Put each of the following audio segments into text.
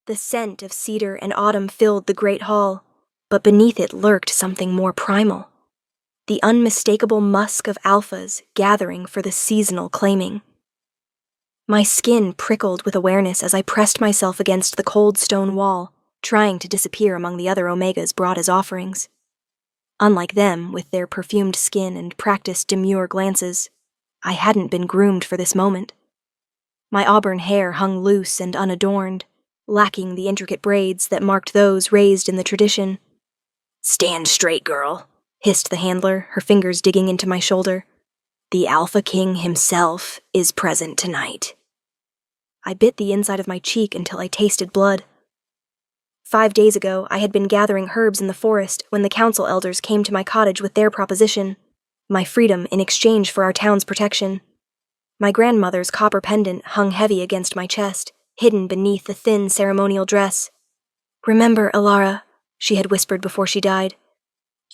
The scent of cedar and autumn filled the great hall, but beneath it lurked something more primal. The unmistakable musk of alphas gathering for the seasonal claiming. My skin prickled with awareness as I pressed myself against the cold stone wall, trying to disappear among the other omegas brought as offerings. Unlike them, with their perfumed skin and practiced demure glances, I hadn't been groomed for this moment. My auburn hair hung loose and unadorned, lacking the intricate braids that marked those raised in the tradition. "Stand straight, girl," hissed the handler, her fingers digging into my shoulder. "The Alpha King himself is present tonight." I bit the inside of my cheek until I tasted blood. 5 days ago, I had been gathering herbs in the forest when the council elders came to my cottage with their proposition, my freedom in exchange for our town's protection. My grandmother's copper pendant hung heavy against my chest, hidden beneath the thin ceremonial dress. "Remember, Ilara," she had whispered before she died,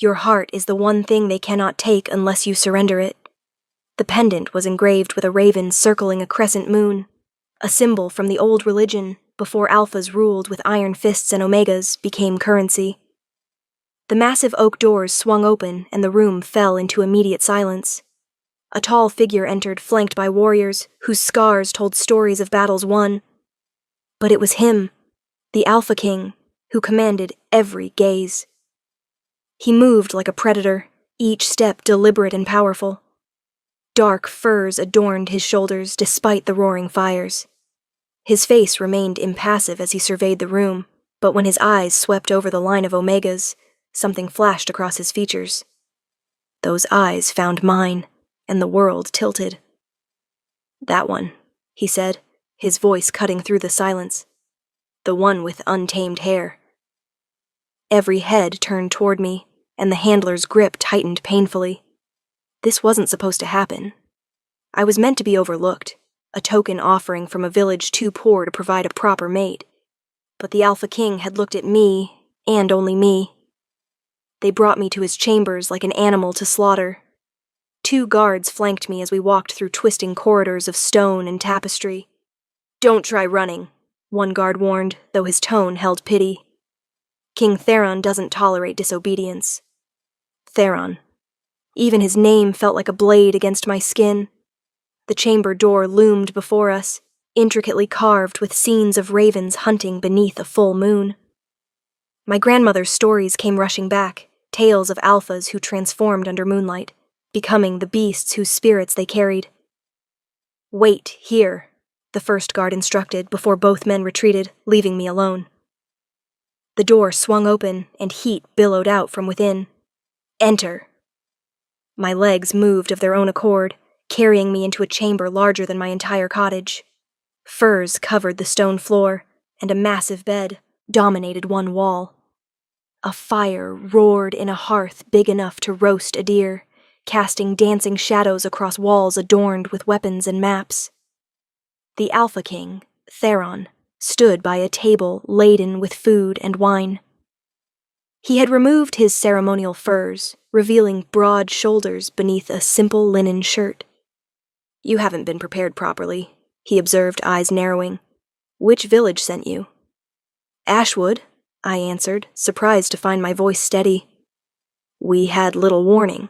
"your heart is the one thing they cannot take unless you surrender it." The pendant was engraved with a raven circling a crescent moon, a symbol from the old religion before alphas ruled with iron fists and omegas became currency. The massive oak doors swung open and the room fell into immediate silence. A tall figure entered, flanked by warriors whose scars told stories of battles won. But it was him, the Alpha King, who commanded every gaze. He moved like a predator, each step deliberate and powerful. Dark furs adorned his shoulders despite the roaring fires. His face remained impassive as he surveyed the room, but when his eyes swept over the line of omegas, something flashed across his features. Those eyes found mine, and the world tilted. "That one," he said, his voice cutting through the silence. "The one with untamed hair." Every head turned toward me, and the handler's grip tightened painfully. This wasn't supposed to happen. I was meant to be overlooked, a token offering from a village too poor to provide a proper mate. But the Alpha King had looked at me, and only me. They brought me to his chambers like an animal to slaughter. 2 guards flanked me as we walked through twisting corridors of stone and tapestry. "Don't try running," one guard warned, though his tone held pity. "King Theron doesn't tolerate disobedience." Theron. Even his name felt like a blade against my skin. The chamber door loomed before us, intricately carved with scenes of ravens hunting beneath a full moon. My grandmother's stories came rushing back, tales of alphas who transformed under moonlight, becoming the beasts whose spirits they carried. "Wait here," the first guard instructed before both men retreated, leaving me alone. The door swung open and heat billowed out from within. "Enter." My legs moved of their own accord, carrying me into a chamber larger than my entire cottage. Furs covered the stone floor, and a massive bed dominated one wall. A fire roared in a hearth big enough to roast a deer, casting dancing shadows across walls adorned with weapons and maps. The Alpha King, Theron, stood by a table laden with food and wine. He had removed his ceremonial furs, revealing broad shoulders beneath a simple linen shirt. "You haven't been prepared properly," he observed, eyes narrowing. "Which village sent you?" "Ashwood," I answered, surprised to find my voice steady. "We had little warning."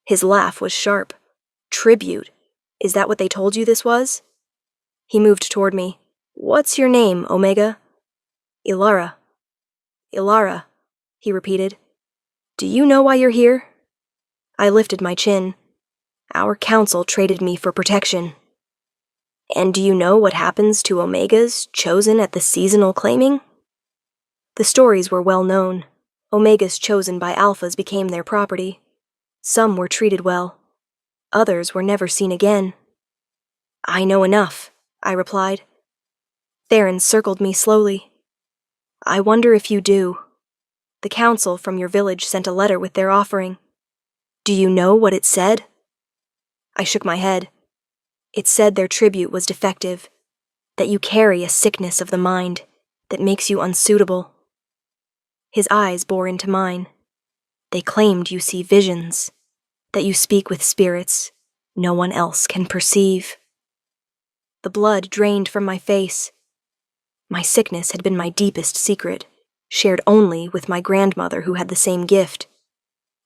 His laugh was sharp. "Tribute. Is that what they told you this was?" He moved toward me. "What's your name, Omega?" "Ilara." "Ilara," he repeated. "Do you know why you're here?" I lifted my chin. "Our council traded me for protection." "And do you know what happens to Omegas chosen at the seasonal claiming?" The stories were well known. Omegas chosen by Alphas became their property. Some were treated well. Others were never seen again. "I know enough," I replied. Theron circled me slowly. "I wonder if you do. The council from your village sent a letter with their offering. Do you know what it said?" I shook my head. It said their tribute was defective, that you carry a sickness of the mind that makes you unsuitable. His eyes bore into mine. They claimed you see visions, that you speak with spirits no one else can perceive. The blood drained from my face. My sickness had been my deepest secret, shared only with my grandmother who had the same gift.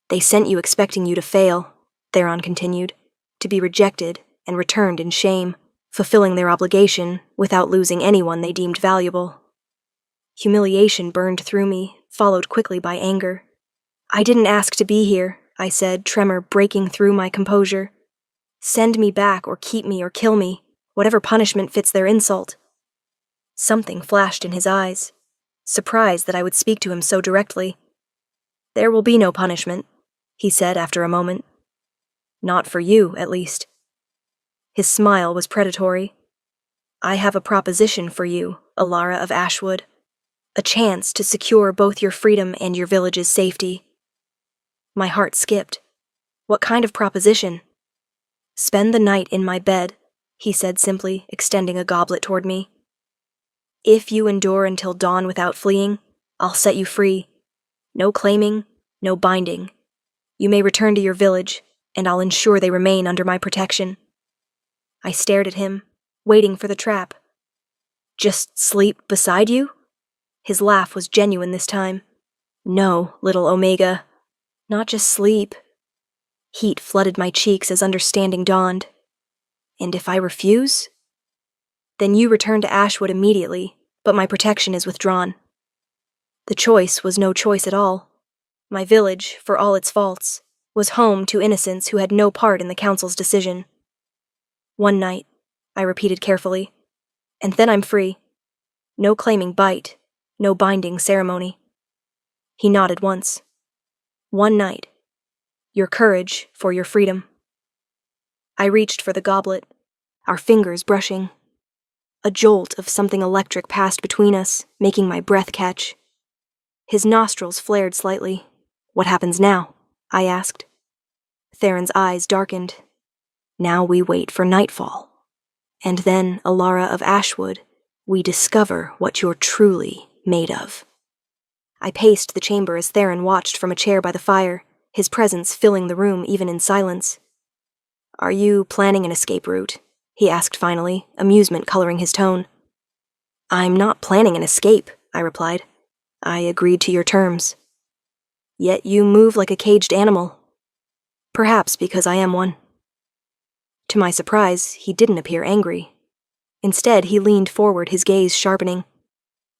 They sent you expecting you to fail, Theron continued, to be rejected and returned in shame, fulfilling their obligation without losing anyone they deemed valuable. Humiliation burned through me, followed quickly by anger. I didn't ask to be here, I said, tremor breaking through my composure. Send me back or keep me or kill me, whatever punishment fits their insult. Something flashed in his eyes, surprised that I would speak to him so directly. There will be no punishment, he said after a moment. Not for you, at least. His smile was predatory. I have a proposition for you, Alara of Ashwood. A chance to secure both your freedom and your village's safety. My heart skipped. What kind of proposition? Spend the night in my bed, he said simply, extending a goblet toward me. If you endure until dawn without fleeing, I'll set you free. No claiming, no binding. You may return to your village, and I'll ensure they remain under my protection. I stared at him, waiting for the trap. Just sleep beside you? His laugh was genuine this time. No, little Omega. Not just sleep. Heat flooded my cheeks as understanding dawned. And if I refuse? Then you return to Ashwood immediately, but my protection is withdrawn. The choice was no choice at all. My village, for all its faults, was home to innocents who had no part in the council's decision. One night, I repeated carefully, and then I'm free. No claiming bite, no binding ceremony. He nodded once. One night. Your courage for your freedom. I reached for the goblet, our fingers brushing. A jolt of something electric passed between us, making my breath catch. His nostrils flared slightly. What happens now? I asked. Theron's eyes darkened. Now we wait for nightfall. And then, Alara of Ashwood, we discover what you're truly made of. I paced the chamber as Theron watched from a chair by the fire, his presence filling the room even in silence. Are you planning an escape route? He asked finally, amusement coloring his tone. I'm not planning an escape, I replied. I agreed to your terms. Yet you move like a caged animal. Perhaps because I am one. To my surprise, he didn't appear angry. Instead, he leaned forward, his gaze sharpening.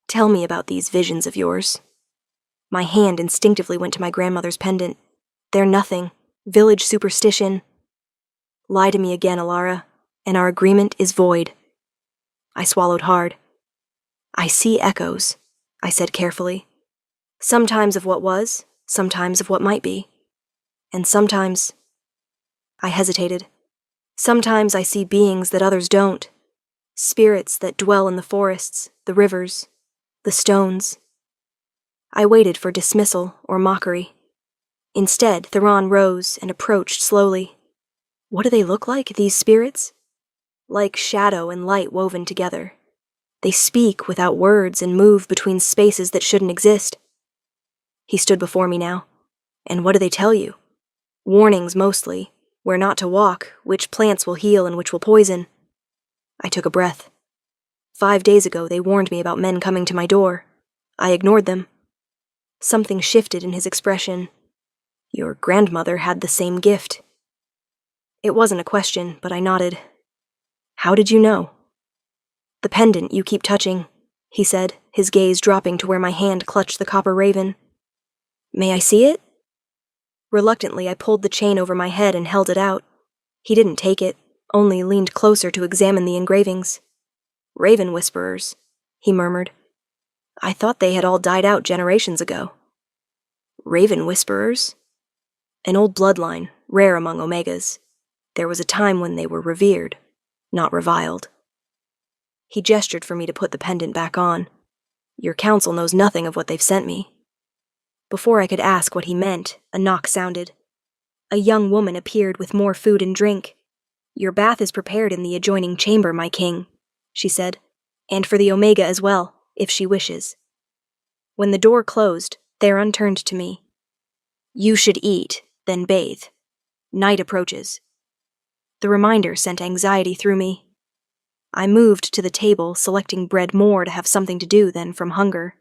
Tell me about these visions of yours. My hand instinctively went to my grandmother's pendant. They're nothing. Village superstition. Lie to me again, Alara, and our agreement is void. I swallowed hard. I see echoes, I said carefully. Sometimes of what was, sometimes of what might be. And sometimes... I hesitated. Sometimes I see beings that others don't. Spirits that dwell in the forests, the rivers, the stones. I waited for dismissal or mockery. Instead, Theron rose and approached slowly. What do they look like, these spirits? Like shadow and light woven together. They speak without words and move between spaces that shouldn't exist. He stood before me now. And what do they tell you? Warnings mostly. Where not to walk, which plants will heal and which will poison. I took a breath. 5 days ago they warned me about men coming to my door. I ignored them. Something shifted in his expression. Your grandmother had the same gift. It wasn't a question, but I nodded. How did you know? The pendant you keep touching, he said, his gaze dropping to where my hand clutched the copper raven. May I see it? Reluctantly, I pulled the chain over my head and held it out. He didn't take it, only leaned closer to examine the engravings. Raven whisperers, he murmured. I thought they had all died out generations ago. Raven whisperers? An old bloodline, rare among Omegas. There was a time when they were revered, not reviled. He gestured for me to put the pendant back on. Your council knows nothing of what they've sent me. Before I could ask what he meant, a knock sounded. A young woman appeared with more food and drink. Your bath is prepared in the adjoining chamber, my king, she said, and for the Omega as well, if she wishes. When the door closed, Theron turned to me. You should eat, then bathe. Night approaches. The reminder sent anxiety through me. I moved to the table, selecting bread more to have something to do than from hunger.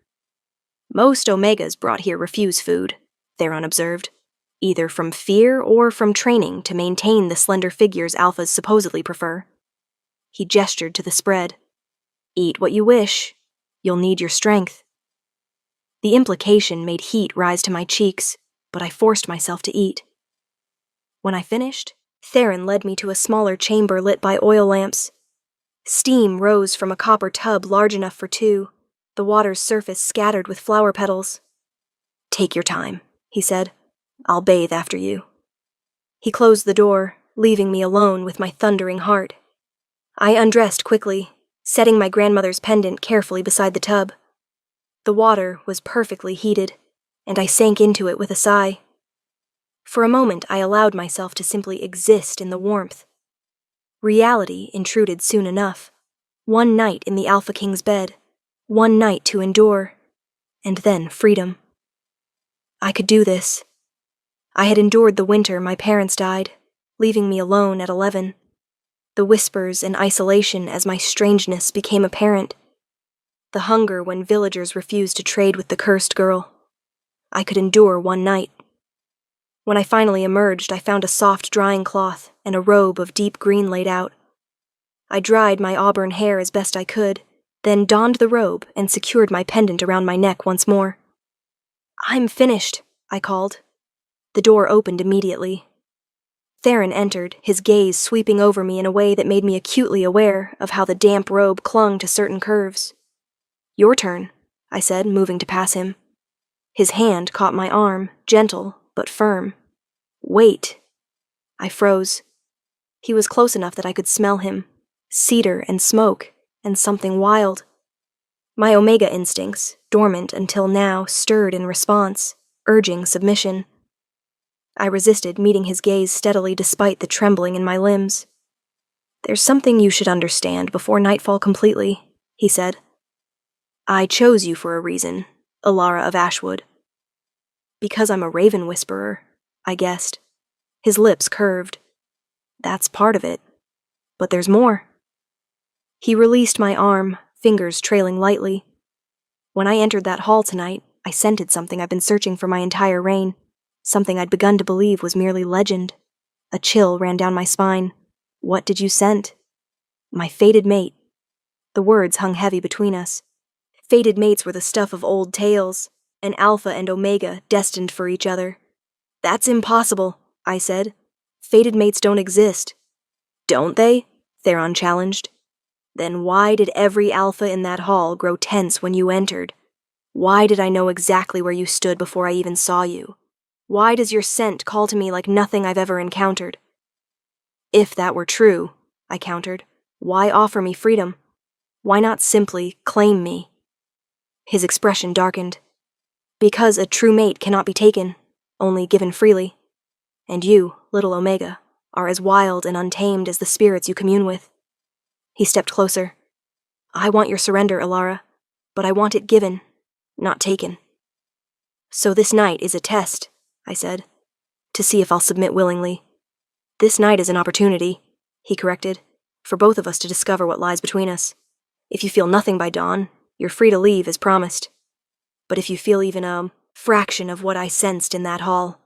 Most Omegas brought here refuse food, Theron observed, either from fear or from training to maintain the slender figures alphas supposedly prefer. He gestured to the spread. Eat what you wish. You'll need your strength. The implication made heat rise to my cheeks, but I forced myself to eat. When I finished, Theron led me to a smaller chamber lit by oil lamps. Steam rose from a copper tub large enough for two, the water's surface scattered with flower petals. Take your time, he said. I'll bathe after you. He closed the door, leaving me alone with my thundering heart. I undressed quickly, setting my grandmother's pendant carefully beside the tub. The water was perfectly heated, and I sank into it with a sigh. For a moment I allowed myself to simply exist in the warmth. Reality intruded soon enough. One night in the Alpha King's bed, one night to endure, and then freedom. I could do this. I had endured the winter my parents died, leaving me alone at 11. The whispers and isolation as my strangeness became apparent. The hunger when villagers refused to trade with the cursed girl. I could endure one night. When I finally emerged, I found a soft drying cloth and a robe of deep green laid out. I dried my auburn hair as best I could, then donned the robe and secured my pendant around my neck once more. I'm finished, I called. The door opened immediately. Theron entered, his gaze sweeping over me in a way that made me acutely aware of how the damp robe clung to certain curves. Your turn, I said, moving to pass him. His hand caught my arm, gentle but firm. Wait. I froze. He was close enough that I could smell him. Cedar and smoke, and something wild. My Omega instincts, dormant until now, stirred in response, urging submission. I resisted, meeting his gaze steadily despite the trembling in my limbs. There's something you should understand before nightfall completely, he said. I chose you for a reason, Alara of Ashwood. Because I'm a raven whisperer, I guessed. His lips curved. That's part of it. But there's more. He released my arm, fingers trailing lightly. When I entered that hall tonight, I scented something I've been searching for my entire reign, something I'd begun to believe was merely legend. A chill ran down my spine. What did you scent? My fated mate. The words hung heavy between us. Fated mates were the stuff of old tales, an Alpha and Omega destined for each other. That's impossible, I said. Fated mates don't exist. Don't they? Theron challenged. Then why did every Alpha in that hall grow tense when you entered? Why did I know exactly where you stood before I even saw you? Why does your scent call to me like nothing I've ever encountered? If that were true, I countered, why offer me freedom? Why not simply claim me? His expression darkened. Because a true mate cannot be taken, only given freely. And you, little Omega, are as wild and untamed as the spirits you commune with. He stepped closer. I want your surrender, Alara, but I want it given, not taken. So this night is a test, I said, to see if I'll submit willingly. This night is an opportunity, he corrected, for both of us to discover what lies between us. If you feel nothing by dawn, you're free to leave as promised. But if you feel even a fraction of what I sensed in that hall,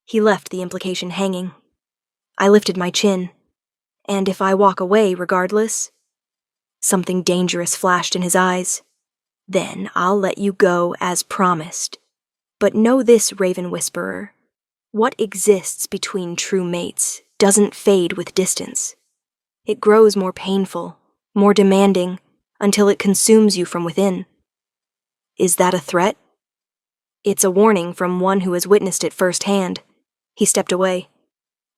he left the implication hanging. I lifted my chin. And if I walk away regardless? Something dangerous flashed in his eyes. Then I'll let you go as promised. But know this, Raven Whisperer. What exists between true mates doesn't fade with distance. It grows more painful, more demanding, until it consumes you from within. Is that a threat? It's a warning from one who has witnessed it firsthand. He stepped away.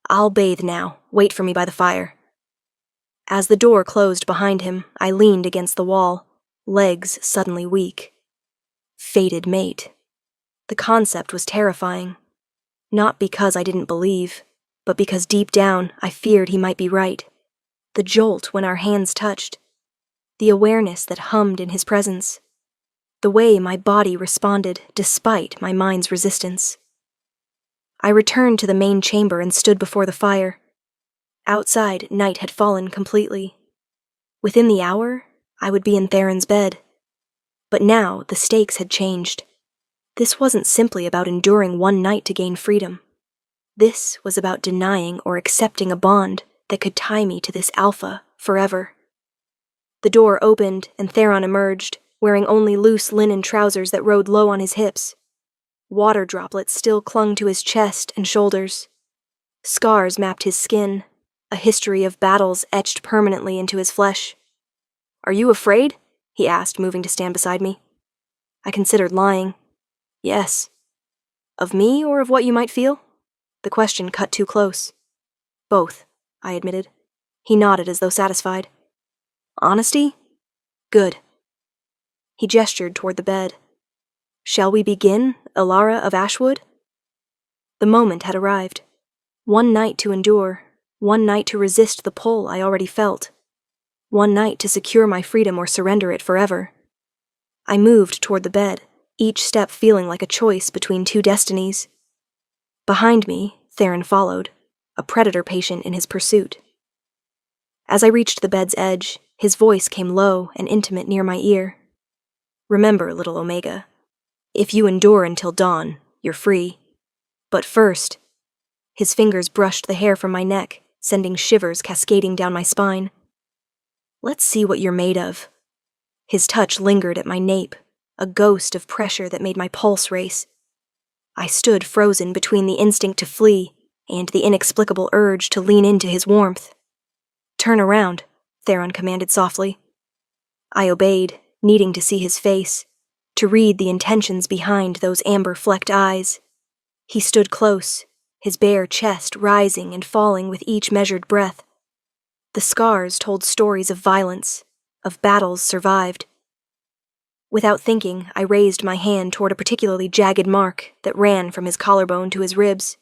I'll bathe now. Wait for me by the fire. As the door closed behind him, I leaned against the wall, legs suddenly weak. Fated mate. The concept was terrifying. Not because I didn't believe, but because deep down I feared he might be right. The jolt when our hands touched. The awareness that hummed in his presence. The way my body responded despite my mind's resistance. I returned to the main chamber and stood before the fire. Outside, night had fallen completely. Within the hour, I would be in Theron's bed. But now the stakes had changed. This wasn't simply about enduring one night to gain freedom. This was about denying or accepting a bond that could tie me to this alpha forever. The door opened and Theron emerged, wearing only loose linen trousers that rode low on his hips. Water droplets still clung to his chest and shoulders. Scars mapped his skin, a history of battles etched permanently into his flesh. "Are you afraid?" he asked, moving to stand beside me. I considered lying. "Yes." "Of me or of what you might feel?" The question cut too close. "Both," I admitted. He nodded as though satisfied. "Honesty? Good." He gestured toward the bed. "Shall we begin, Ilara of Ashwood?" The moment had arrived. One night to endure, one night to resist the pull I already felt. One night to secure my freedom or surrender it forever. I moved toward the bed, each step feeling like a choice between two destinies. Behind me, Theron followed, a predator patient in his pursuit. As I reached the bed's edge, his voice came low and intimate near my ear. "Remember, little Omega, if you endure until dawn, you're free. But first..." His fingers brushed the hair from my neck, sending shivers cascading down my spine. "Let's see what you're made of." His touch lingered at my nape, a ghost of pressure that made my pulse race. I stood frozen between the instinct to flee and the inexplicable urge to lean into his warmth. "Turn around," Theron commanded softly. I obeyed, needing to see his face, to read the intentions behind those amber-flecked eyes. He stood close, his bare chest rising and falling with each measured breath. The scars told stories of violence, of battles survived. Without thinking, I raised my hand toward a particularly jagged mark that ran from his collarbone to his ribs.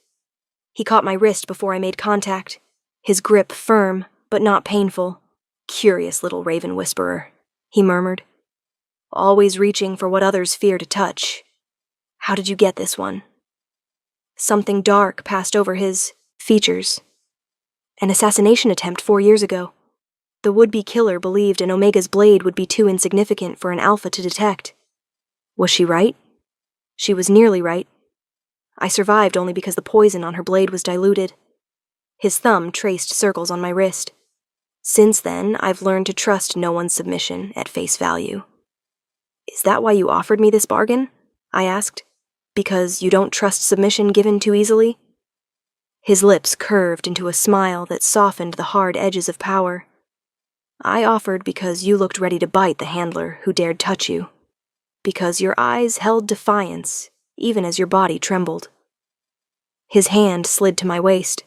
He caught my wrist before I made contact, his grip firm, but not painful. "Curious little raven whisperer," he murmured. "Always reaching for what others fear to touch. How did you get this one?" Something dark passed over his features. An assassination attempt 4 years ago. The would-be killer believed an Omega's blade would be too insignificant for an Alpha to detect. Was she right? She was nearly right. I survived only because the poison on her blade was diluted. His thumb traced circles on my wrist. Since then, I've learned to trust no one's submission at face value. "Is that why you offered me this bargain?" I asked. "Because you don't trust submission given too easily?" His lips curved into a smile that softened the hard edges of power. "I offered because you looked ready to bite the handler who dared touch you. Because your eyes held defiance, even as your body trembled." His hand slid to my waist.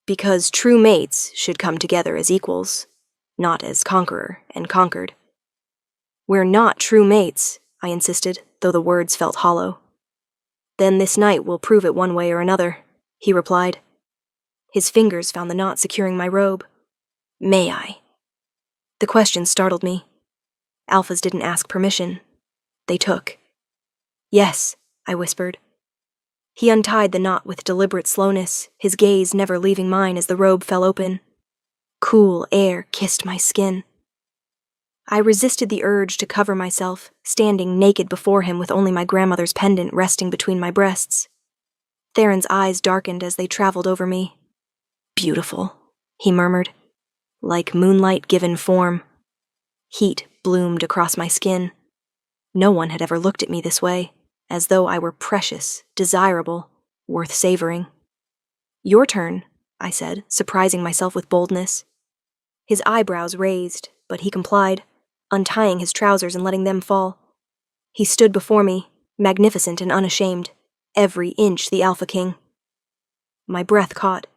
"Because true mates should come together as equals, not as conqueror and conquered." "We're not true mates," I insisted, though the words felt hollow. "Then this night will prove it one way or another," he replied. His fingers found the knot securing my robe. "May I?" The question startled me. Alphas didn't ask permission. They took. "Yes," I whispered. He untied the knot with deliberate slowness, his gaze never leaving mine as the robe fell open. Cool air kissed my skin. I resisted the urge to cover myself, standing naked before him with only my grandmother's pendant resting between my breasts. Theron's eyes darkened as they traveled over me. "Beautiful," he murmured. "Like moonlight given form." Heat bloomed across my skin. No one had ever looked at me this way, as though I were precious, desirable, worth savoring. "Your turn," I said, surprising myself with boldness. His eyebrows raised, but he complied, untying his trousers and letting them fall. He stood before me, magnificent and unashamed, every inch the Alpha King. My breath caught.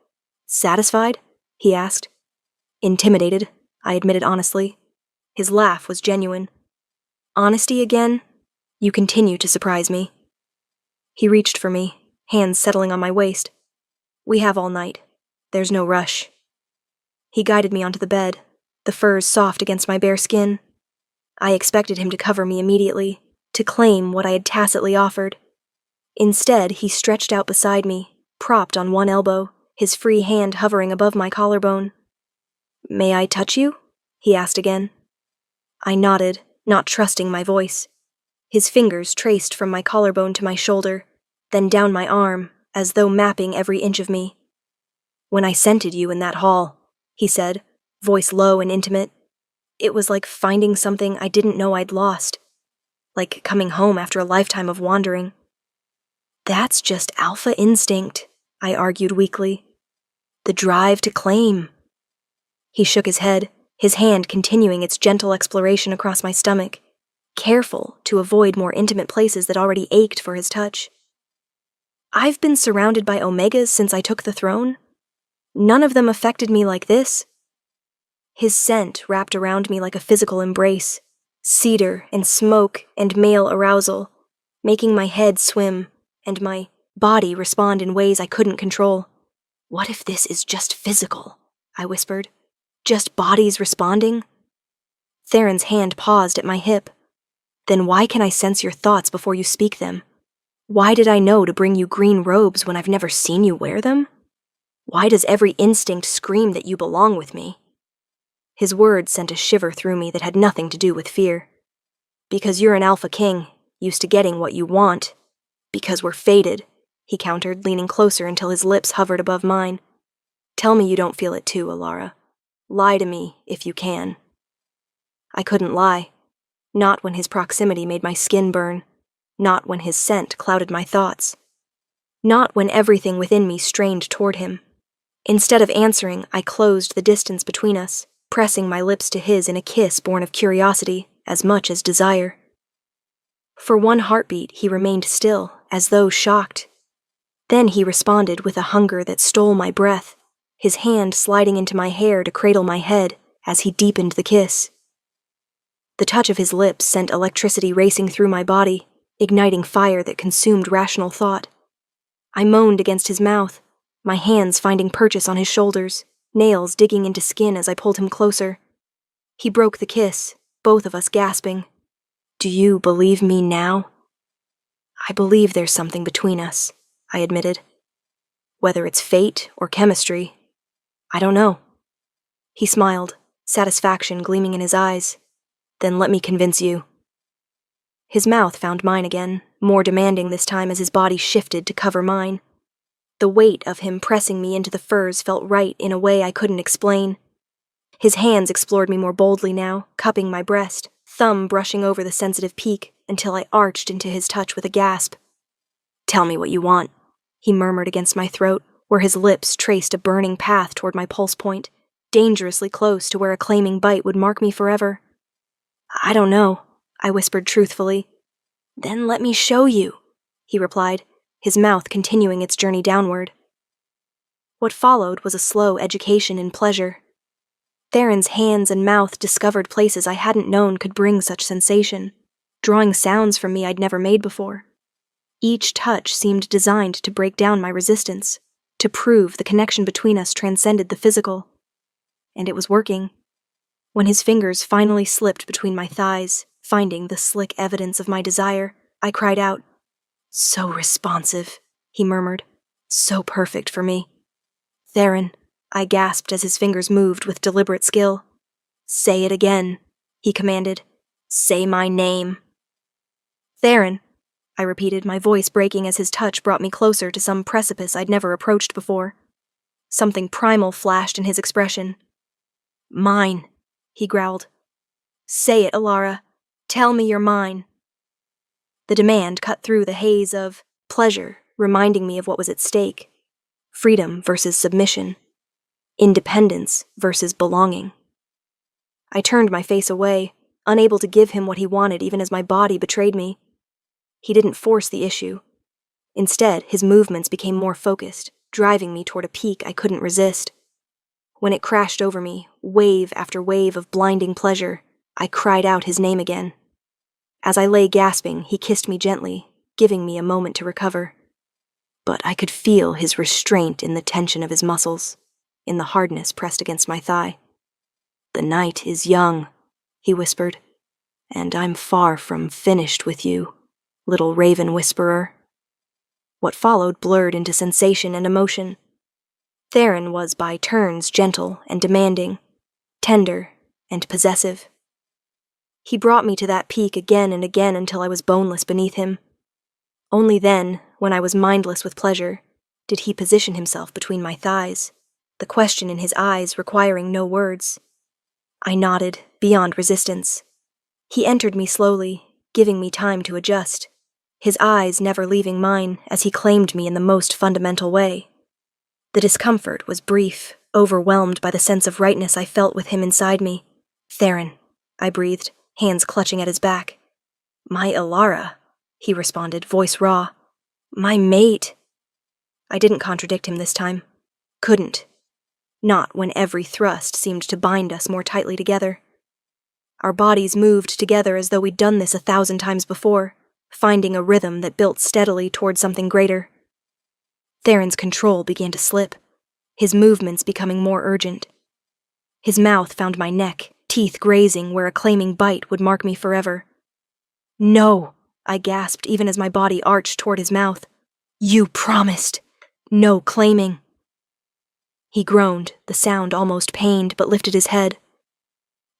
"Satisfied?" he asked. "Intimidated," I admitted honestly. His laugh was genuine. "Honesty again? You continue to surprise me." He reached for me, hands settling on my waist. "We have all night. There's no rush." He guided me onto the bed, the furs soft against my bare skin. I expected him to cover me immediately, to claim what I had tacitly offered. Instead, he stretched out beside me, propped on one elbow, his free hand hovering above my collarbone. "May I touch you?" he asked again. I nodded, not trusting my voice. His fingers traced from my collarbone to my shoulder, then down my arm, as though mapping every inch of me. When I scented you in that hall, he said, voice low and intimate, it was like finding something I didn't know I'd lost, like coming home after a lifetime of wandering. That's just alpha instinct, I argued weakly. The drive to claim. He shook his head, his hand continuing its gentle exploration across my stomach, careful to avoid more intimate places that already ached for his touch. I've been surrounded by Omegas since I took the throne. None of them affected me like this. His scent wrapped around me like a physical embrace, cedar and smoke and male arousal, making my head swim and my body respond in ways I couldn't control. What if this is just physical? I whispered. Just bodies responding? Theron's hand paused at my hip. Then why can I sense your thoughts before you speak them? Why did I know to bring you green robes when I've never seen you wear them? Why does every instinct scream that you belong with me? His words sent a shiver through me that had nothing to do with fear. Because you're an alpha king, used to getting what you want. Because we're fated, he countered, leaning closer until his lips hovered above mine. Tell me you don't feel it too, Alara. Lie to me, if you can. I couldn't lie. Not when his proximity made my skin burn. Not when his scent clouded my thoughts. Not when everything within me strained toward him. Instead of answering, I closed the distance between us, pressing my lips to his in a kiss born of curiosity as much as desire. For one heartbeat, he remained still, as though shocked. Then he responded with a hunger that stole my breath, his hand sliding into my hair to cradle my head as he deepened the kiss. The touch of his lips sent electricity racing through my body, igniting fire that consumed rational thought. I moaned against his mouth, my hands finding purchase on his shoulders, nails digging into skin as I pulled him closer. He broke the kiss, both of us gasping. Do you believe me now? I believe there's something between us, I admitted. Whether it's fate or chemistry, I don't know. He smiled, satisfaction gleaming in his eyes. Then let me convince you. His mouth found mine again, more demanding this time as his body shifted to cover mine. The weight of him pressing me into the furs felt right in a way I couldn't explain. His hands explored me more boldly now, cupping my breast, thumb brushing over the sensitive peak until I arched into his touch with a gasp. Tell me what you want, he murmured against my throat, where his lips traced a burning path toward my pulse point, dangerously close to where a claiming bite would mark me forever. I don't know, I whispered truthfully. Then let me show you, he replied, his mouth continuing its journey downward. What followed was a slow education in pleasure. Theron's hands and mouth discovered places I hadn't known could bring such sensation, drawing sounds from me I'd never made before. Each touch seemed designed to break down my resistance, to prove the connection between us transcended the physical. And it was working. When his fingers finally slipped between my thighs, finding the slick evidence of my desire, I cried out. So responsive, he murmured. So perfect for me. Theron, I gasped as his fingers moved with deliberate skill. Say it again, he commanded. Say my name. Theron, I repeated, my voice breaking as his touch brought me closer to some precipice I'd never approached before. Something primal flashed in his expression. Mine, he growled. Say it, Alara. Tell me you're mine. The demand cut through the haze of pleasure, reminding me of what was at stake. Freedom versus submission. Independence versus belonging. I turned my face away, unable to give him what he wanted even as my body betrayed me. He didn't force the issue. Instead, his movements became more focused, driving me toward a peak I couldn't resist. When it crashed over me, wave after wave of blinding pleasure, I cried out his name again. As I lay gasping, he kissed me gently, giving me a moment to recover. But I could feel his restraint in the tension of his muscles, in the hardness pressed against my thigh. The night is young, he whispered, and I'm far from finished with you, little raven whisperer. What followed blurred into sensation and emotion. Theron was by turns gentle and demanding, tender, and possessive. He brought me to that peak again and again until I was boneless beneath him. Only then, when I was mindless with pleasure, did he position himself between my thighs, the question in his eyes requiring no words. I nodded, beyond resistance. He entered me slowly, giving me time to adjust, his eyes never leaving mine as he claimed me in the most fundamental way. The discomfort was brief, overwhelmed by the sense of rightness I felt with him inside me. "Theron," I breathed, hands clutching at his back. "My Alara," he responded, voice raw. "My mate." I didn't contradict him this time. Couldn't. Not when every thrust seemed to bind us more tightly together. Our bodies moved together as though we'd done this 1,000 times before, finding a rhythm that built steadily toward something greater. Theron's control began to slip, his movements becoming more urgent. His mouth found my neck, teeth grazing where a claiming bite would mark me forever. "No," I gasped even as my body arched toward his mouth. "You promised. No claiming." He groaned, the sound almost pained, but lifted his head.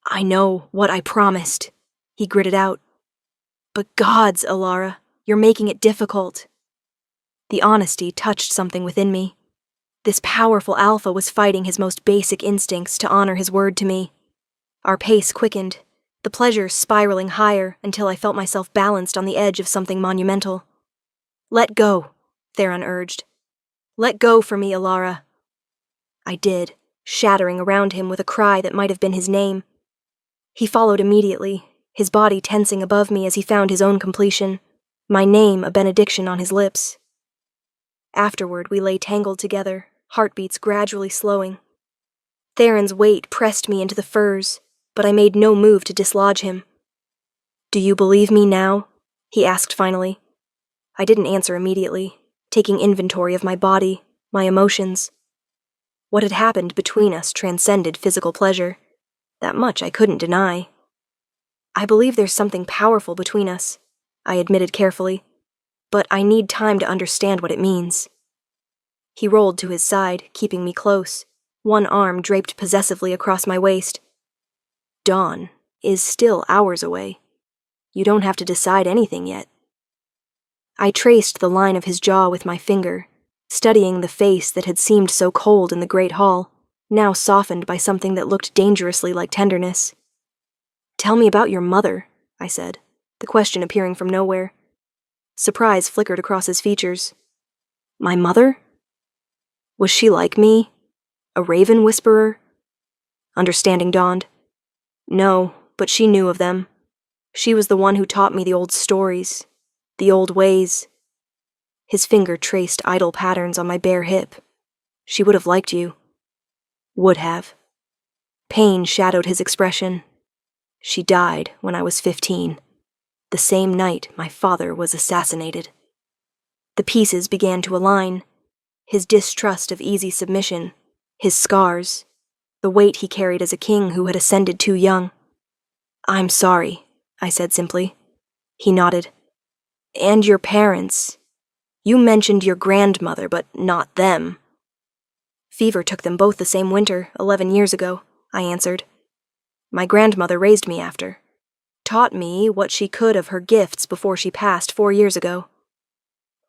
"I know what I promised," he gritted out. "But gods, Alara, you're making it difficult." The honesty touched something within me. This powerful alpha was fighting his most basic instincts to honor his word to me. Our pace quickened, the pleasure spiraling higher until I felt myself balanced on the edge of something monumental. "Let go," Theron urged. "Let go for me, Alara." I did, shattering around him with a cry that might have been his name. He followed immediately, his body tensing above me as he found his own completion, my name a benediction on his lips. Afterward, we lay tangled together, heartbeats gradually slowing. Theron's weight pressed me into the furs, but I made no move to dislodge him. "Do you believe me now?" he asked finally. I didn't answer immediately, taking inventory of my body, my emotions. What had happened between us transcended physical pleasure. That much I couldn't deny. "I believe there's something powerful between us," I admitted carefully, "but I need time to understand what it means." He rolled to his side, keeping me close, one arm draped possessively across my waist. "Dawn is still hours away. You don't have to decide anything yet." I traced the line of his jaw with my finger, studying the face that had seemed so cold in the great hall, now softened by something that looked dangerously like tenderness. "Tell me about your mother," I said, the question appearing from nowhere. Surprise flickered across his features. "My mother? Was she like me? A raven whisperer?" Understanding dawned. "No, but she knew of them. She was the one who taught me the old stories, the old ways." His finger traced idle patterns on my bare hip. "She would have liked you." "Would have." Pain shadowed his expression. "She died when I was 15, the same night my father was assassinated." The pieces began to align. His distrust of easy submission, his scars, the weight he carried as a king who had ascended too young. "I'm sorry," I said simply. He nodded. "And your parents. You mentioned your grandmother, but not them." "Fever took them both the same winter, 11 years ago," I answered. "My grandmother raised me after. Taught me what she could of her gifts before she passed 4 years ago.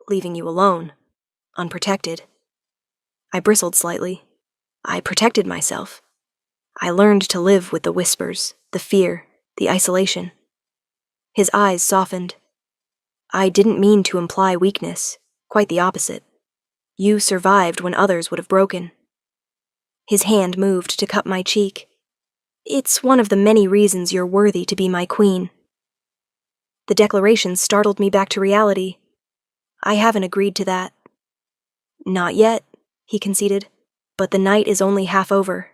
Leaving you alone, unprotected." I bristled slightly. I protected myself. I learned to live with the whispers, the fear, the isolation. His eyes softened. "I didn't mean to imply weakness, quite the opposite. You survived when others would have broken." His hand moved to cup my cheek. "It's one of the many reasons you're worthy to be my queen." The declaration startled me back to reality. "I haven't agreed to that." "Not yet," he conceded, "but the night is only half over."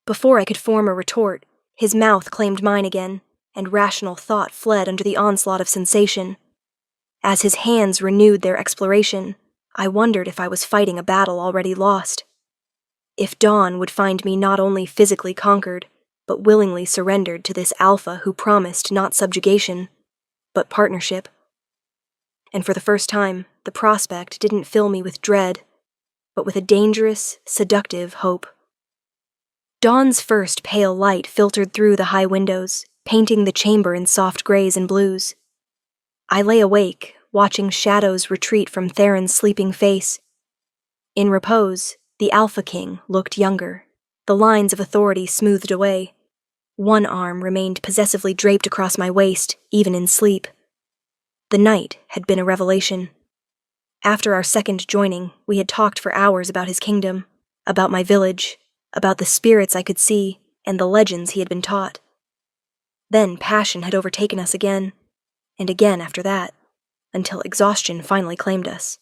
Before I could form a retort, his mouth claimed mine again, and rational thought fled under the onslaught of sensation. As his hands renewed their exploration, I wondered if I was fighting a battle already lost. If Dawn would find me not only physically conquered, but willingly surrendered to this alpha who promised not subjugation, but partnership. And for the first time, the prospect didn't fill me with dread, but with a dangerous, seductive hope. Dawn's first pale light filtered through the high windows, painting the chamber in soft grays and blues. I lay awake, watching shadows retreat from Theron's sleeping face. In repose, the Alpha King looked younger, the lines of authority smoothed away. One arm remained possessively draped across my waist, even in sleep. The night had been a revelation. After our second joining, we had talked for hours about his kingdom, about my village, about the spirits I could see, and the legends he had been taught. Then passion had overtaken us again, and again after that, until exhaustion finally claimed us.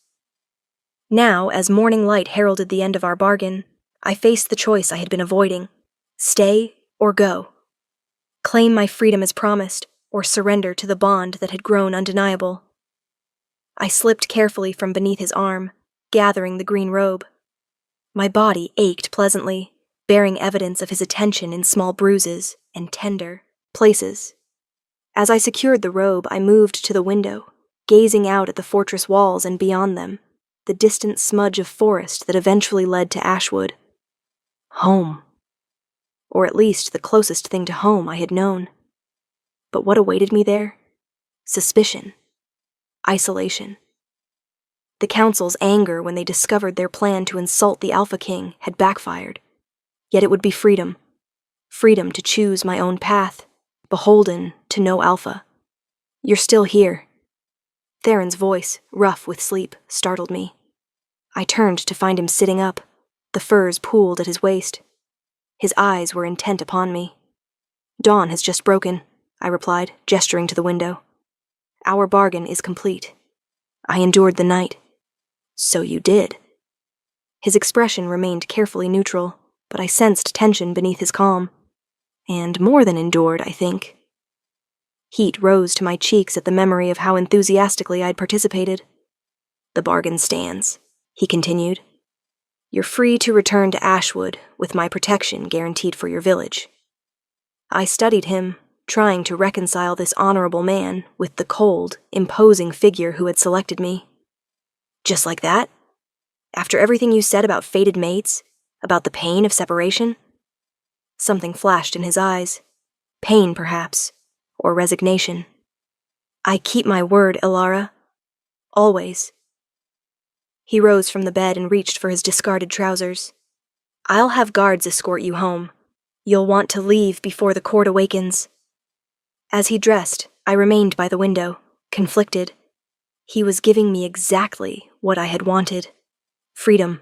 Now, as morning light heralded the end of our bargain, I faced the choice I had been avoiding: stay or go. Claim my freedom as promised, or surrender to the bond that had grown undeniable. I slipped carefully from beneath his arm, gathering the green robe. My body ached pleasantly, bearing evidence of his attention in small bruises and tender places. As I secured the robe, I moved to the window, gazing out at the fortress walls and beyond them, the distant smudge of forest that eventually led to Ashwood. Home. Or at least the closest thing to home I had known. But what awaited me there? Suspicion. Isolation. The Council's anger when they discovered their plan to insult the Alpha King had backfired. Yet it would be freedom. Freedom to choose my own path, beholden to no Alpha. You're still here. Theron's voice, rough with sleep, startled me. I turned to find him sitting up, the furs pooled at his waist. His eyes were intent upon me. Dawn has just broken, I replied, gesturing to the window. Our bargain is complete. I endured the night. So you did. His expression remained carefully neutral, but I sensed tension beneath his calm. And more than endured, I think. Heat rose to my cheeks at the memory of how enthusiastically I'd participated. The bargain stands, he continued. You're free to return to Ashwood, with my protection guaranteed for your village. I studied him, trying to reconcile this honorable man with the cold, imposing figure who had selected me. Just like that? After everything you said about fated mates, about the pain of separation? Something flashed in his eyes. Pain, perhaps, or resignation. I keep my word, Ilara. Always. He rose from the bed and reached for his discarded trousers. I'll have guards escort you home. You'll want to leave before the court awakens. As he dressed, I remained by the window, conflicted. He was giving me exactly what I had wanted. Freedom.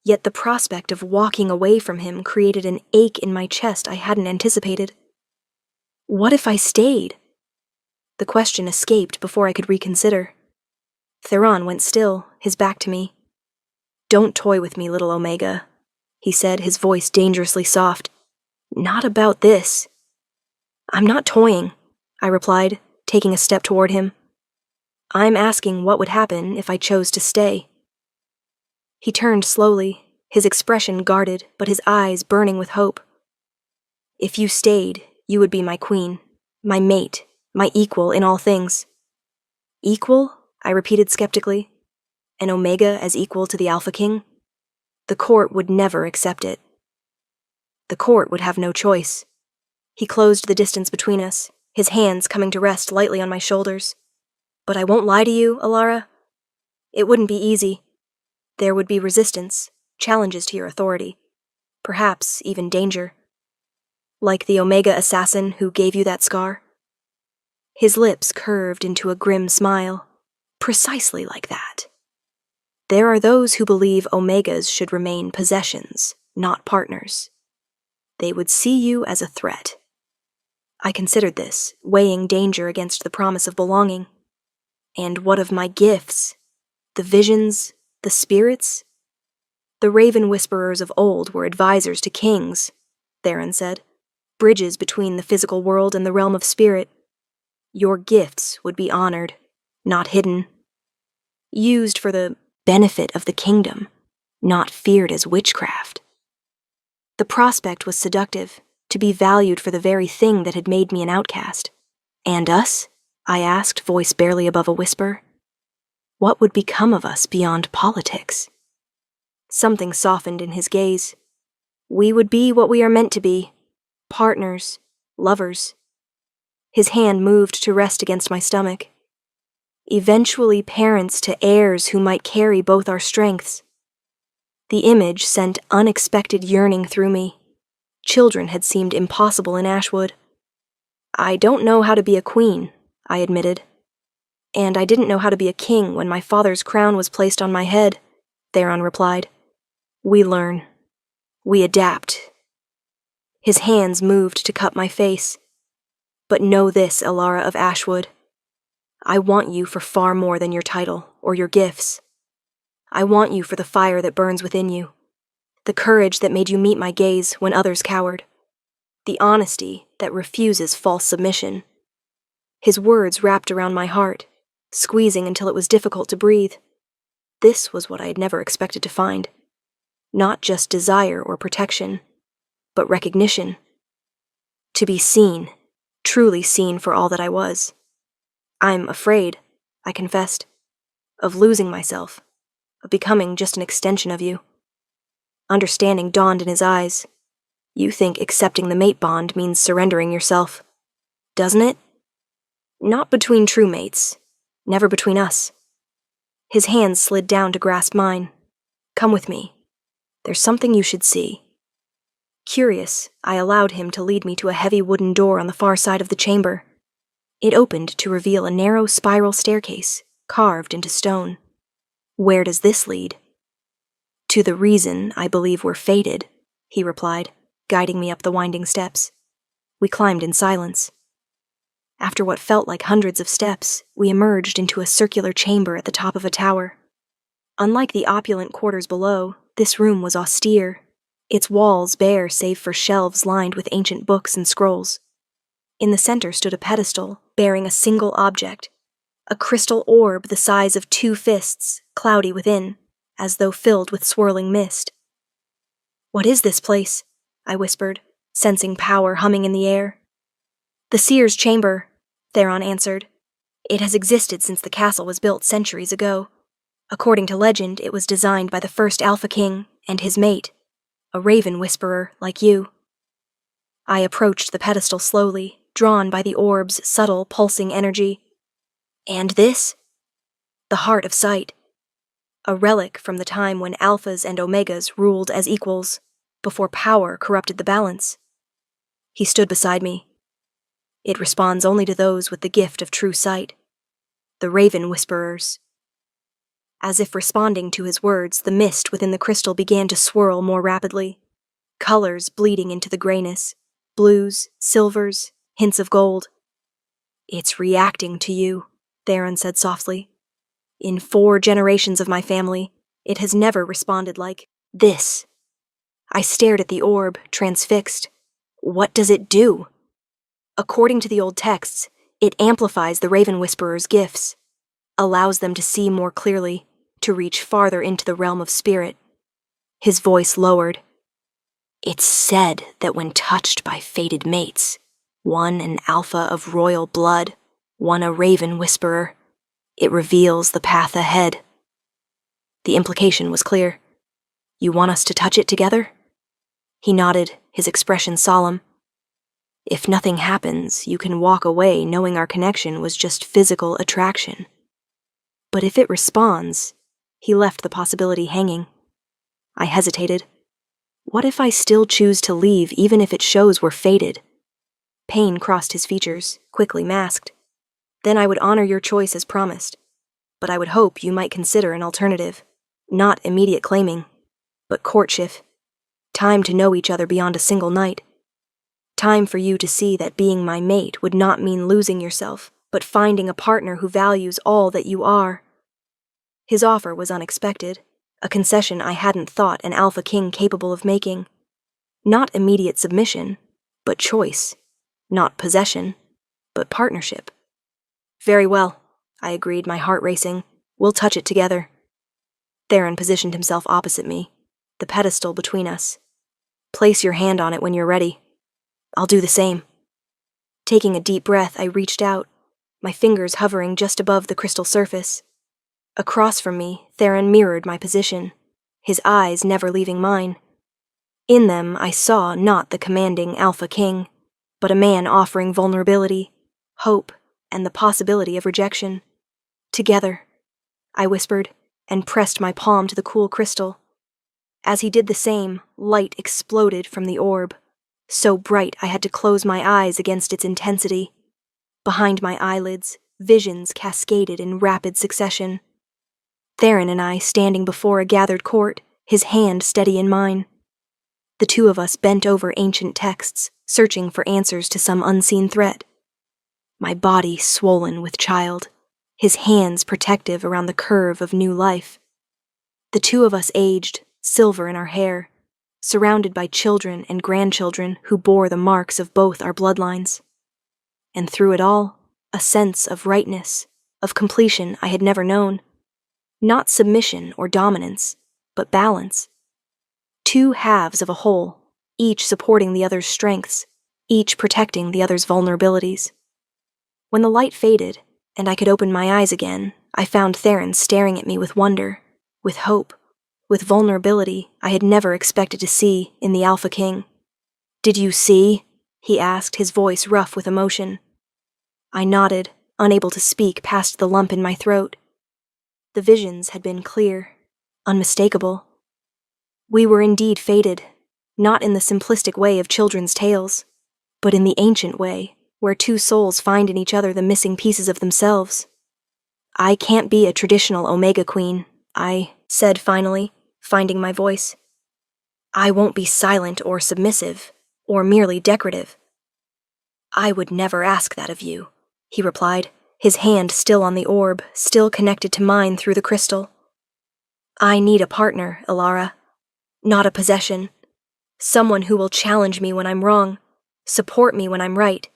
Yet the prospect of walking away from him created an ache in my chest I hadn't anticipated. What if I stayed? The question escaped before I could reconsider. Theron went still, his back to me. Don't toy with me, little Omega, he said, his voice dangerously soft. Not about this. I'm not toying, I replied, taking a step toward him. I'm asking what would happen if I chose to stay. He turned slowly, his expression guarded, but his eyes burning with hope. If you stayed, you would be my queen, my mate, my equal in all things. Equal? I repeated skeptically. An Omega as equal to the Alpha King? The court would never accept it. The court would have no choice. He closed the distance between us, his hands coming to rest lightly on my shoulders. But I won't lie to you, Ilara. It wouldn't be easy. There would be resistance, challenges to your authority, perhaps even danger. Like the Omega assassin who gave you that scar? His lips curved into a grim smile. Precisely like that. There are those who believe Omegas should remain possessions, not partners. They would see you as a threat. I considered this, weighing danger against the promise of belonging. And what of my gifts? The visions? The spirits? The raven whisperers of old were advisors to kings, Theron said. Bridges between the physical world and the realm of spirit. Your gifts would be honored, not hidden. Used for the benefit of the kingdom, not feared as witchcraft. The prospect was seductive, to be valued for the very thing that had made me an outcast. And us? I asked, voice barely above a whisper. What would become of us beyond politics? Something softened in his gaze. We would be what we are meant to be, partners, lovers. His hand moved to rest against my stomach. Eventually parents to heirs who might carry both our strengths. The image sent unexpected yearning through me. Children had seemed impossible in Ashwood. I don't know how to be a queen, I admitted. And I didn't know how to be a king when my father's crown was placed on my head, Theron replied. We learn. We adapt. His hands moved to cup my face. But know this, Elara of Ashwood. I want you for far more than your title or your gifts. I want you for the fire that burns within you, the courage that made you meet my gaze when others cowered, the honesty that refuses false submission. His words wrapped around my heart, squeezing until it was difficult to breathe. This was what I had never expected to find. Not just desire or protection, but recognition. To be seen, truly seen for all that I was. I'm afraid, I confessed, of losing myself, of becoming just an extension of you. Understanding dawned in his eyes. You think accepting the mate bond means surrendering yourself, doesn't it? Not between true mates, never between us. His hands slid down to grasp mine. Come with me. There's something you should see. Curious, I allowed him to lead me to a heavy wooden door on the far side of the chamber. It opened to reveal a narrow spiral staircase, carved into stone. Where does this lead? To the reason I believe we're fated, he replied, guiding me up the winding steps. We climbed in silence. After what felt like hundreds of steps, we emerged into a circular chamber at the top of a tower. Unlike the opulent quarters below, this room was austere, its walls bare save for shelves lined with ancient books and scrolls. In the center stood a pedestal bearing a single object, a crystal orb the size of 2 fists, cloudy within, as though filled with swirling mist. What is this place? I whispered, sensing power humming in the air. The seer's chamber, Theron answered. It has existed since the castle was built centuries ago. According to legend, it was designed by the first Alpha King and his mate, a raven whisperer like you. I approached the pedestal slowly, drawn by the orb's subtle, pulsing energy. And this? The Heart of Sight. A relic from the time when alphas and omegas ruled as equals, before power corrupted the balance. He stood beside me. It responds only to those with the gift of true sight, the raven whisperers. As if responding to his words, the mist within the crystal began to swirl more rapidly, colors bleeding into the grayness, blues, silvers, hints of gold. It's reacting to you, Theron said softly. In 4 generations of my family, it has never responded like this. I stared at the orb, transfixed. What does it do? According to the old texts, it amplifies the Raven Whisperer's gifts, allows them to see more clearly, to reach farther into the realm of spirit. His voice lowered. It's said that when touched by fated mates, one an alpha of royal blood, one a Raven Whisperer, it reveals the path ahead. The implication was clear. You want us to touch it together? He nodded, his expression solemn. If nothing happens, you can walk away knowing our connection was just physical attraction. But if it responds, he left the possibility hanging. I hesitated. What if I still choose to leave even if it shows we're fated? Pain crossed his features, quickly masked. Then I would honor your choice as promised. But I would hope you might consider an alternative. Not immediate claiming, but courtship. Time to know each other beyond a single night. Time for you to see that being my mate would not mean losing yourself, but finding a partner who values all that you are. His offer was unexpected, a concession I hadn't thought an Alpha King capable of making. Not immediate submission, but choice. Not possession, but partnership. Very well, I agreed, my heart racing. We'll touch it together. Theron positioned himself opposite me, the pedestal between us. Place your hand on it when you're ready. I'll do the same. Taking a deep breath, I reached out, my fingers hovering just above the crystal surface. Across from me, Theron mirrored my position, his eyes never leaving mine. In them I saw not the commanding Alpha King, but a man offering vulnerability, hope, and the possibility of rejection. Together, I whispered, and pressed my palm to the cool crystal. As he did the same, light exploded from the orb, so bright I had to close my eyes against its intensity. Behind my eyelids, visions cascaded in rapid succession. Theron and I standing before a gathered court, his hand steady in mine. The two of us bent over ancient texts, searching for answers to some unseen threat. My body swollen with child, his hands protective around the curve of new life. The two of us aged, silver in our hair, surrounded by children and grandchildren who bore the marks of both our bloodlines. And through it all, a sense of rightness, of completion I had never known. Not submission or dominance, but balance. Two halves of a whole, each supporting the other's strengths, each protecting the other's vulnerabilities. When the light faded, and I could open my eyes again, I found Theron staring at me with wonder, with hope, with vulnerability I had never expected to see in the Alpha King. "Did you see?" he asked, his voice rough with emotion. I nodded, unable to speak past the lump in my throat. The visions had been clear, unmistakable. We were indeed fated, not in the simplistic way of children's tales, but in the ancient way, where two souls find in each other the missing pieces of themselves. "I can't be a traditional Omega Queen," I said finally, finding my voice. "I won't be silent or submissive, or merely decorative." "I would never ask that of you," he replied, his hand still on the orb, still connected to mine through the crystal. "I need a partner, Ilara. Not a possession. Someone who will challenge me when I'm wrong, support me when I'm right,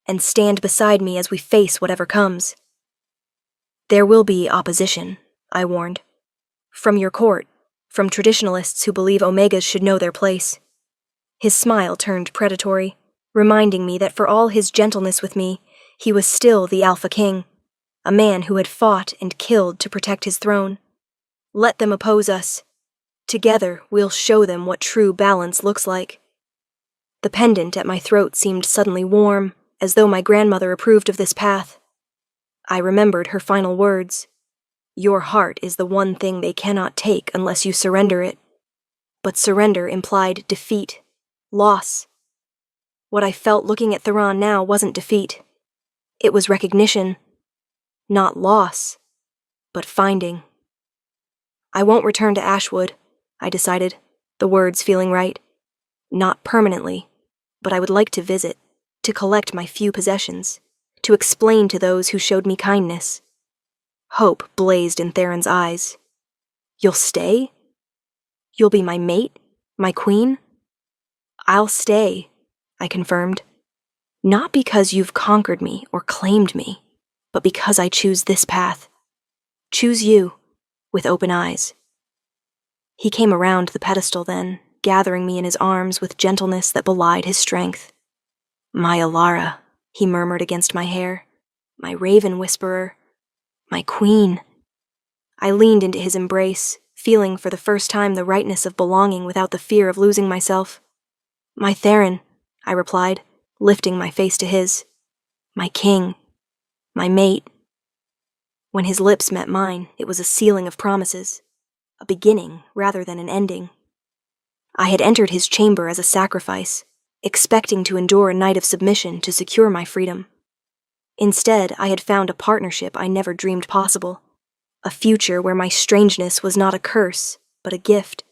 and stand beside me as we face whatever comes." "There will be opposition," I warned. "From your court, from traditionalists who believe Omegas should know their place." His smile turned predatory, reminding me that for all his gentleness with me, he was still the Alpha King, a man who had fought and killed to protect his throne. "Let them oppose us. Together, we'll show them what true balance looks like." The pendant at my throat seemed suddenly warm, as though my grandmother approved of this path. I remembered her final words. "Your heart is the one thing they cannot take unless you surrender it." But surrender implied defeat, loss. What I felt looking at Theron now wasn't defeat. It was recognition. Not loss, but finding. "I won't return to Ashwood," I decided, the words feeling right. "Not permanently, but I would like to visit, to collect my few possessions, to explain to those who showed me kindness." Hope blazed in Theron's eyes. "You'll stay? You'll be my mate? My queen?" "I'll stay," I confirmed. "Not because you've conquered me or claimed me, but because I choose this path. Choose you, with open eyes." He came around the pedestal then, gathering me in his arms with gentleness that belied his strength. "My Ilara," he murmured against my hair. "My raven whisperer. My queen." I leaned into his embrace, feeling for the first time the rightness of belonging without the fear of losing myself. "My Theron," I replied, lifting my face to his. "My king. My mate." When his lips met mine, it was a sealing of promises, a beginning rather than an ending. I had entered his chamber as a sacrifice, expecting to endure a night of submission to secure my freedom. Instead, I had found a partnership I never dreamed possible, a future where my strangeness was not a curse, but a gift,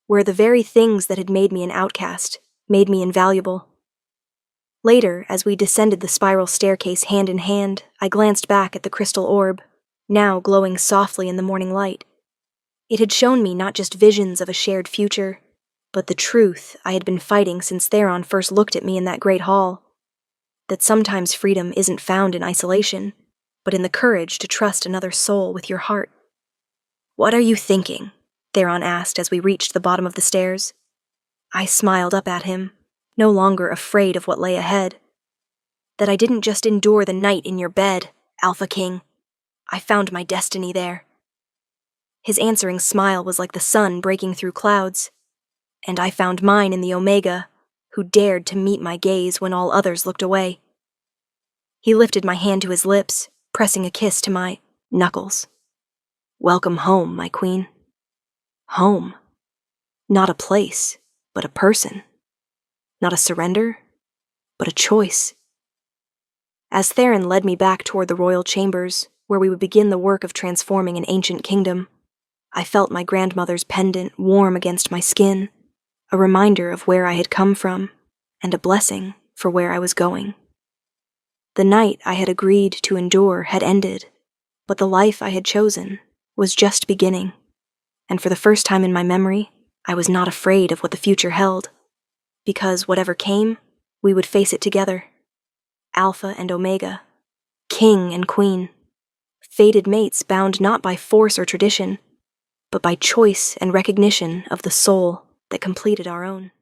where the very things that had made me an outcast made me invaluable. Later, as we descended the spiral staircase hand in hand, I glanced back at the crystal orb, now glowing softly in the morning light. It had shown me not just visions of a shared future, but the truth I had been fighting since Theron first looked at me in that great hall. That sometimes freedom isn't found in isolation, but in the courage to trust another soul with your heart. "What are you thinking?" Theron asked as we reached the bottom of the stairs. I smiled up at him, no longer afraid of what lay ahead. "That I didn't just endure the night in your bed, Alpha King. I found my destiny there." His answering smile was like the sun breaking through clouds. And I found mine in the Omega, who dared to meet my gaze when all others looked away. He lifted my hand to his lips, pressing a kiss to my knuckles. Welcome home, my queen. Home. Not a place, but a person. Not a surrender, but a choice. As Theron led me back toward the royal chambers, where we would begin the work of transforming an ancient kingdom, I felt my grandmother's pendant warm against my skin, a reminder of where I had come from, and a blessing for where I was going. The night I had agreed to endure had ended, but the life I had chosen was just beginning, and for the first time in my memory, I was not afraid of what the future held, because whatever came, we would face it together. Alpha and Omega, king and queen, fated mates bound not by force or tradition, but by choice and recognition of the soul that completed our own.